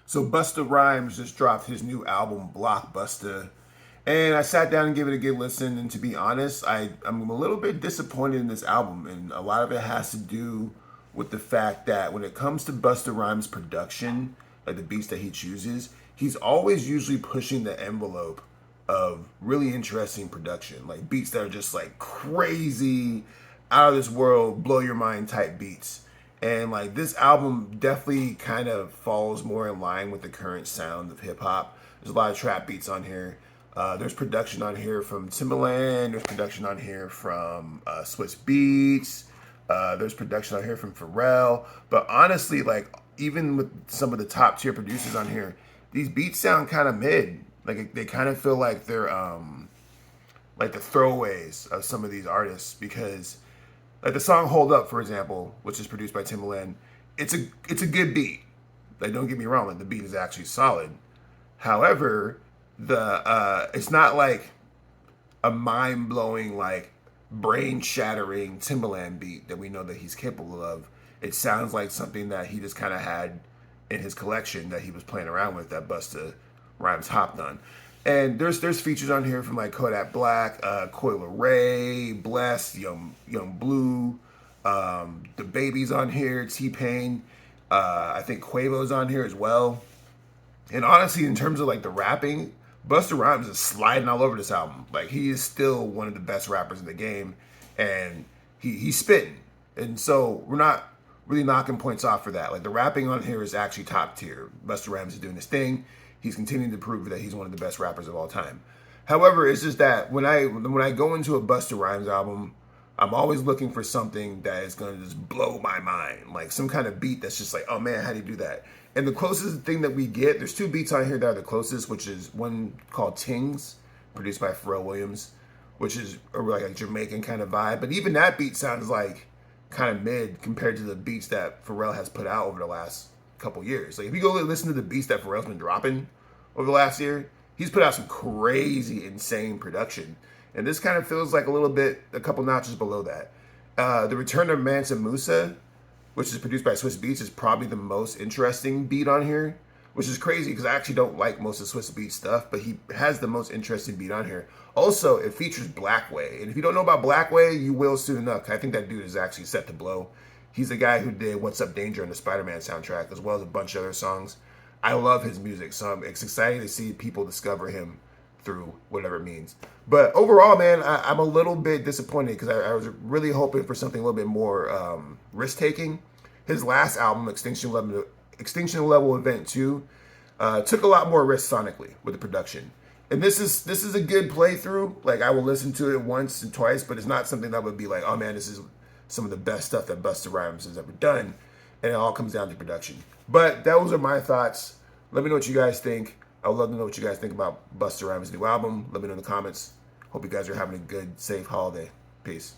So Busta Rhymes just dropped his new album, BlockBusta. And I sat down and gave it a good listen. And to be honest, I'm a little bit disappointed in this album. And a lot of it has to do with the fact that when it comes to Busta Rhymes' production, like the beats that he chooses, he's always usually pushing the envelope of really interesting production. Like beats that are just like crazy, out of this world, blow your mind type beats. And like this album definitely kind of falls more in line with the current sound of hip hop. There's a lot of trap beats on here. There's production on here from Timbaland. There's production on here from Swiss Beats. There's production on here from Pharrell. But honestly, like even with some of the top tier producers on here, these beats sound kind of mid. Like they kind of feel like they're like the throwaways of some of these artists because like the song "Hold Up," for example, which is produced by Timbaland, it's a good beat. Like don't get me wrong, like the beat is actually solid. However, the it's not like a mind blowing, like brain shattering Timbaland beat that we know that he's capable of. It sounds like something that he just kind of had in his collection that he was playing around with that Busta Rhymes hopped on. And there's features on here from like Kodak Black, Coil Ray, Bless, Young Blue, the Baby's on here, T-Pain. I think Quavo's on here as well. And honestly, in terms of like the rapping, Busta Rhymes is sliding all over this album. Like he is still one of the best rappers in the game, and he's spitting. And so we're not really knocking points off for that. Like the rapping on here is actually top tier. Busta Rhymes is doing his thing. He's continuing to prove that he's one of the best rappers of all time. However, it's just that when I go into a Busta Rhymes album, I'm always looking for something that is going to just blow my mind, like some kind of beat that's just like, oh man, how do you do that? And the closest thing that we get, there's two beats on here that are the closest, which is one called Tings, produced by Pharrell Williams, which is like a Jamaican kind of vibe. But even that beat sounds like kind of mid compared to the beats that Pharrell has put out over the last couple years. Like if you go listen to the beats that Pharrell's been dropping over the last year, he's put out some crazy, insane production. And this kind of feels like a couple notches below that. The Return of Mansa Musa, which is produced by Swiss Beats, is probably the most interesting beat on here, which is crazy because I actually don't like most of Swiss Beats stuff, but he has the most interesting beat on here. Also, it features Blackway. And if you don't know about Blackway, you will soon enough. I think that dude is actually set to blow. He's the guy who did What's Up Danger on the Spider-Man soundtrack, as well as a bunch of other songs. I love his music, so it's exciting to see people discover him through whatever it means. But overall, man, I'm a little bit disappointed because I was really hoping for something a little bit more risk-taking. His last album, Extinction Level Event 2, took a lot more risk sonically with the production. And this is a good playthrough. Like, I will listen to it once and twice, but it's not something that would be like, oh man, this is some of the best stuff that Busta Rhymes has ever done. And it all comes down to production. But those are my thoughts. Let me know what you guys think. I would love to know what you guys think about Busta Rhymes' new album. Let me know in the comments. Hope you guys are having a good, safe holiday. Peace.